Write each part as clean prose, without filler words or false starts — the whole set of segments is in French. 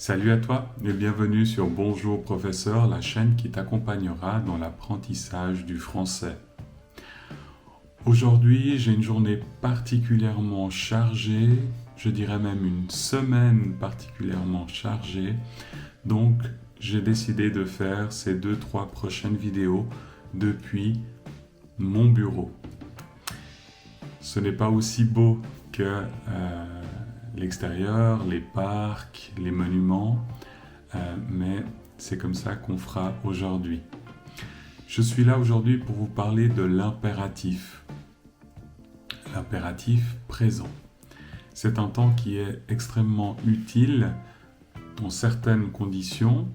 Salut à toi et bienvenue sur Bonjour Professeur, la chaîne qui t'accompagnera dans l'apprentissage du français. Aujourd'hui, j'ai une journée particulièrement chargée, je dirais même une semaine particulièrement chargée, donc j'ai décidé de faire ces 2-3 prochaines vidéos depuis mon bureau. Ce n'est pas aussi beau que l'extérieur, les parcs, les monuments, mais c'est comme ça qu'on fera aujourd'hui. Je suis là aujourd'hui pour vous parler de l'impératif. L'impératif présent. C'est un temps qui est extrêmement utile dans certaines conditions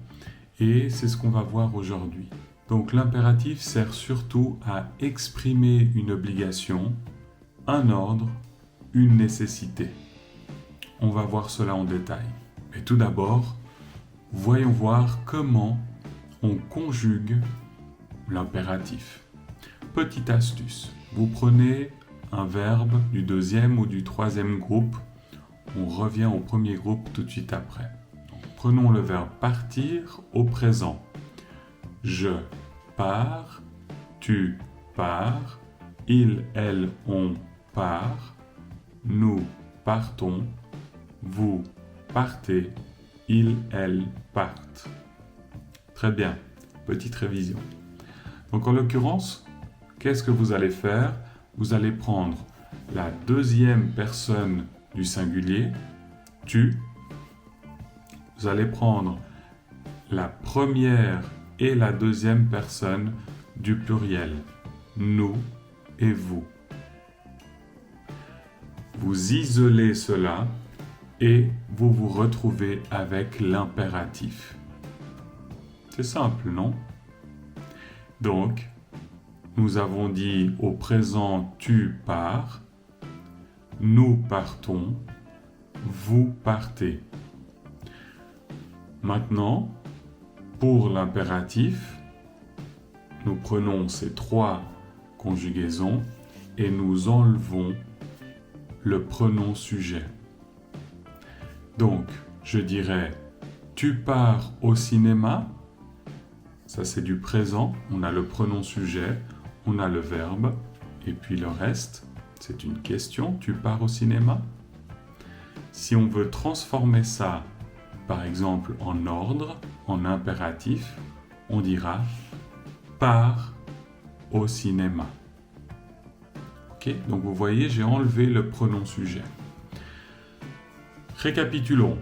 et c'est ce qu'on va voir aujourd'hui. Donc l'impératif sert surtout à exprimer une obligation, un ordre, une nécessité. On va voir cela en détail. Mais tout d'abord, voyons voir comment on conjugue l'impératif. Petite astuce, vous prenez un verbe du deuxième ou du troisième groupe, on revient au premier groupe tout de suite après. Donc, prenons le verbe partir au présent. Je pars, tu pars, il, elle, on part, nous partons, vous partez, ils, elles partent. Très bien, petite révision. Donc en l'occurrence, qu'est-ce que vous allez faire? Vous allez prendre la deuxième personne du singulier, tu. Vous allez prendre la première et la deuxième personne du pluriel, nous et vous. Vous isolez cela et vous vous retrouvez avec l'impératif. C'est simple, non? Donc, nous avons dit au présent tu pars, nous partons, vous partez. Maintenant, pour l'impératif, nous prenons ces trois conjugaisons et nous enlevons le pronom sujet. Donc, je dirais tu pars au cinéma. Ça, c'est du présent. On a le pronom sujet, on a le verbe, et puis le reste, c'est une question. Tu pars au cinéma? Si on veut transformer ça, par exemple, en ordre, en impératif, on dira pars au cinéma. Ok? Donc, vous voyez, j'ai enlevé le pronom sujet. Récapitulons.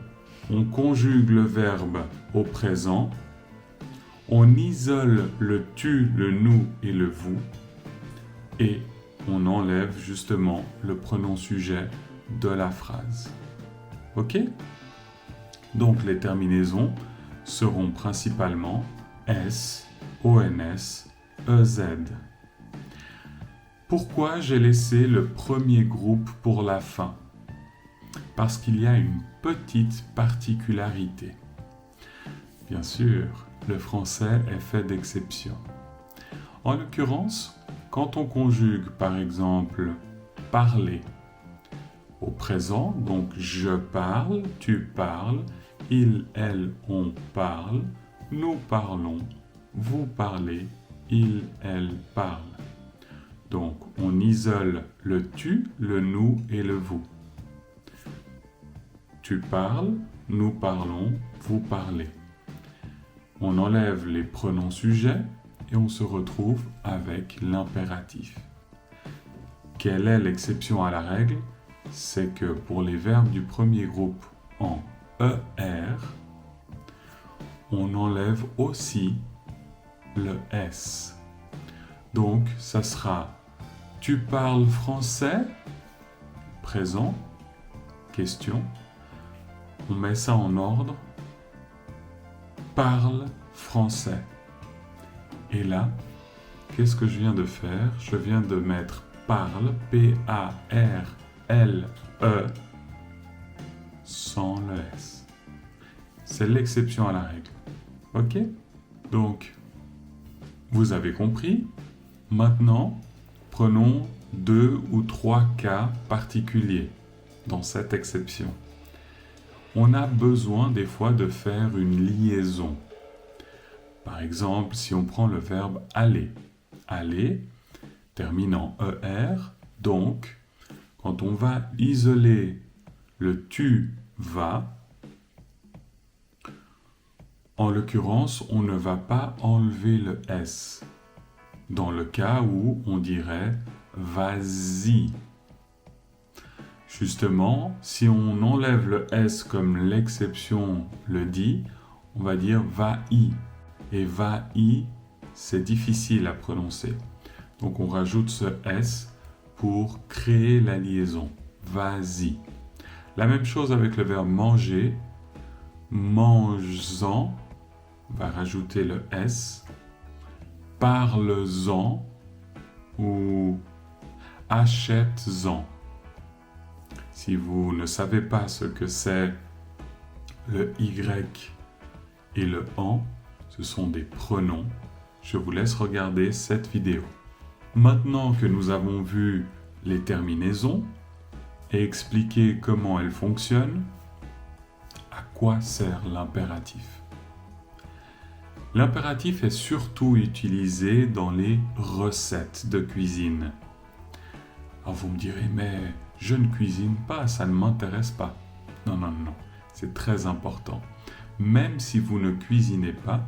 On conjugue le verbe au présent. On isole le tu, le nous et le vous. Et on enlève justement le pronom sujet de la phrase. Ok? Donc les terminaisons seront principalement S, ONS, EZ. Pourquoi j'ai laissé le premier groupe pour la fin? Parce qu'il y a une petite particularité. Bien sûr, le français est fait d'exceptions. En l'occurrence, quand on conjugue par exemple parler au présent, donc je parle, tu parles, il, elle, on parle, nous parlons, vous parlez, il, elle parle. Donc on isole le tu, le nous et le vous. Tu parles, nous parlons, vous parlez. On enlève les pronoms sujets et on se retrouve avec l'impératif. Quelle est l'exception à la règle? C'est que pour les verbes du premier groupe en ER, on enlève aussi le S. Donc, ça sera tu parles français? Présent, question. On met ça en ordre. Parle français. Et là, qu'est-ce que je viens de faire? Je viens de mettre parle, P-A-R-L-E, sans le S. C'est l'exception à la règle. Ok? Donc, vous avez compris. Maintenant, prenons 2 ou 3 cas particuliers dans cette exception. on a besoin des fois de faire une liaison. Par exemple, si on prend le verbe aller. Aller termine en ER, donc quand on va isoler le tu vas, en l'occurrence, on ne va pas enlever le S. Dans le cas où on dirait vas-y. Justement, si on enlève le S comme l'exception le dit, on va dire va-y. Et va-y, c'est difficile à prononcer. Donc on rajoute ce S pour créer la liaison. Vas-y. La même chose avec le verbe manger. Mange-en, on va rajouter le S. Parle-en ou achète-en. Si vous ne savez pas ce que c'est le Y et le AN, ce sont des pronoms. Je vous laisse regarder cette vidéo. Maintenant que nous avons vu les terminaisons et expliqué comment elles fonctionnent, à quoi sert l'impératif? L'impératif est surtout utilisé dans les recettes de cuisine. Alors vous me direz, mais je ne cuisine pas, ça ne m'intéresse pas. Non, non, non, c'est très important. Même si vous ne cuisinez pas,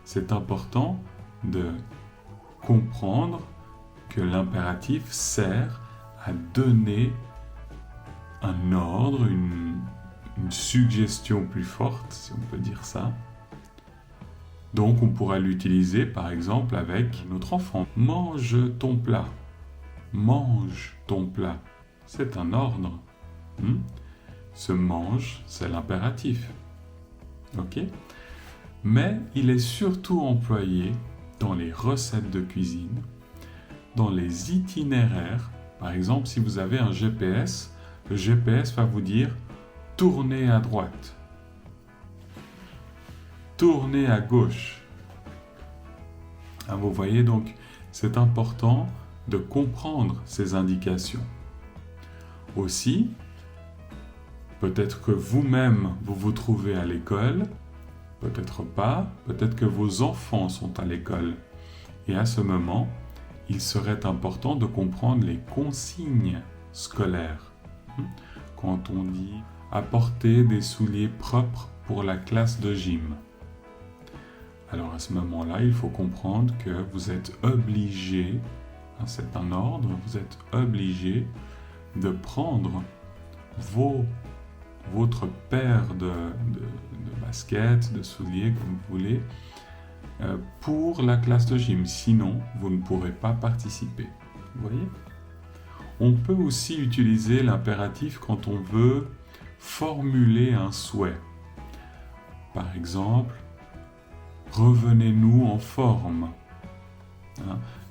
c'est important de comprendre que l'impératif sert à donner un ordre, une suggestion plus forte, si on peut dire ça. Donc on pourra l'utiliser par exemple avec notre enfant. Mange ton plat. Mange ton plat. C'est un ordre. Ce mange, c'est l'impératif. Ok? Mais il est surtout employé dans les recettes de cuisine, dans les itinéraires. Par exemple, si vous avez un GPS, le GPS va vous dire tournez à droite, tournez à gauche. Vous voyez donc, c'est important de comprendre ces indications. Aussi, peut-être que vous-même, vous vous trouvez à l'école, peut-être pas, peut-être que vos enfants sont à l'école. Et à ce moment, il serait important de comprendre les consignes scolaires. Quand on dit apporter des souliers propres pour la classe de gym. Alors à ce moment-là, il faut comprendre que vous êtes obligé, c'est un ordre, vous êtes obligé de prendre votre paire de baskets, de souliers, comme vous voulez, pour la classe de gym. Sinon, vous ne pourrez pas participer. Vous voyez ? On peut aussi utiliser l'impératif quand on veut formuler un souhait. Par exemple, revenez-nous en forme.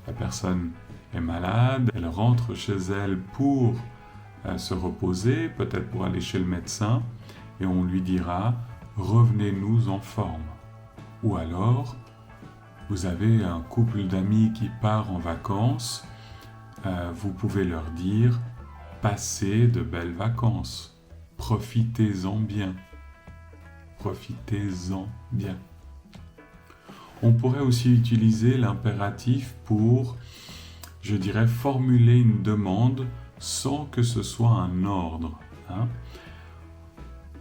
La personne est malade, elle rentre chez elle pour se reposer, peut-être pour aller chez le médecin, et on lui dira « revenez-nous en forme ». Ou alors, vous avez un couple d'amis qui part en vacances, vous pouvez leur dire « passez de belles vacances, profitez-en bien, profitez-en bien ». On pourrait aussi utiliser l'impératif pour, je dirais, formuler une demande sans que ce soit un ordre.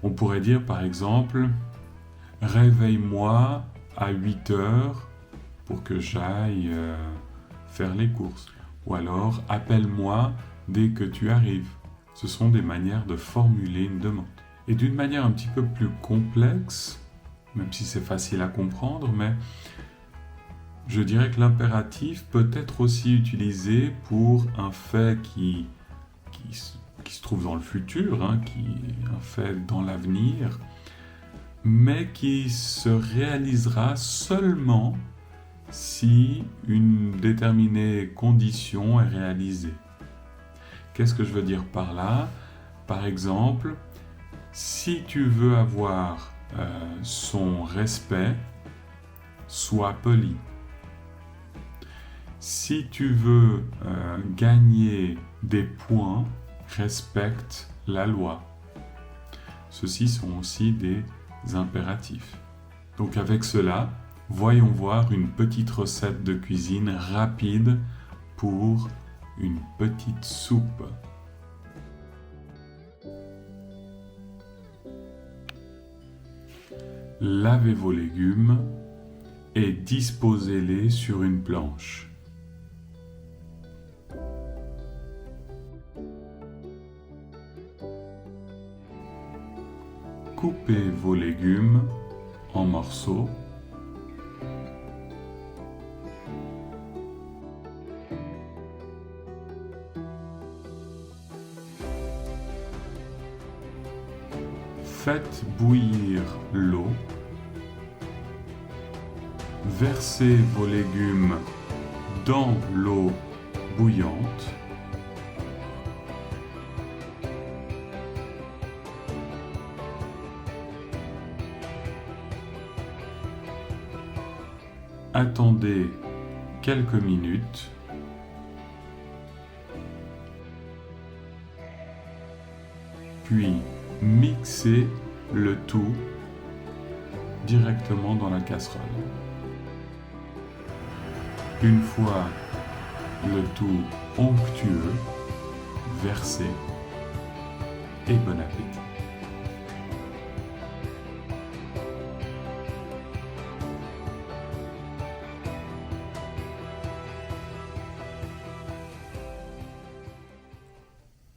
On pourrait dire par exemple « réveille-moi à 8 heures pour que j'aille faire les courses ». Ou alors « appelle-moi dès que tu arrives ». Ce sont des manières de formuler une demande. Et d'une manière un petit peu plus complexe, même si c'est facile à comprendre, mais je dirais que l'impératif peut être aussi utilisé pour un fait qui se trouve dans le futur, qui est un fait dans l'avenir, mais qui se réalisera seulement si une déterminée condition est réalisée. Qu'est-ce que je veux dire par là? Par exemple, si tu veux avoir son respect, sois poli. Si tu veux gagner des points, respecte la loi. Ceux-ci sont aussi des impératifs. Donc avec cela, voyons voir une petite recette de cuisine rapide pour une petite soupe. Lavez vos légumes et disposez-les sur une planche. Coupez vos légumes en morceaux. Faites bouillir l'eau. Versez vos légumes dans l'eau bouillante. Attendez quelques minutes. Puis mixez le tout directement dans la casserole. Une fois le tout onctueux, versez et bon appétit.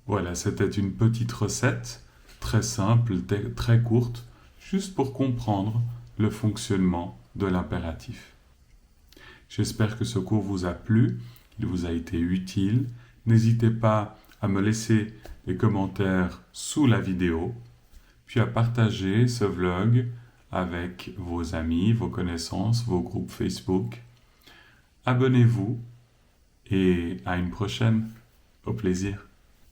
Voilà, c'était une petite recette, très simple, très courte, juste pour comprendre le fonctionnement de l'impératif. J'espère que ce cours vous a plu, qu'il vous a été utile. N'hésitez pas à me laisser des commentaires sous la vidéo, puis à partager ce vlog avec vos amis, vos connaissances, vos groupes Facebook. Abonnez-vous et à une prochaine. Au plaisir.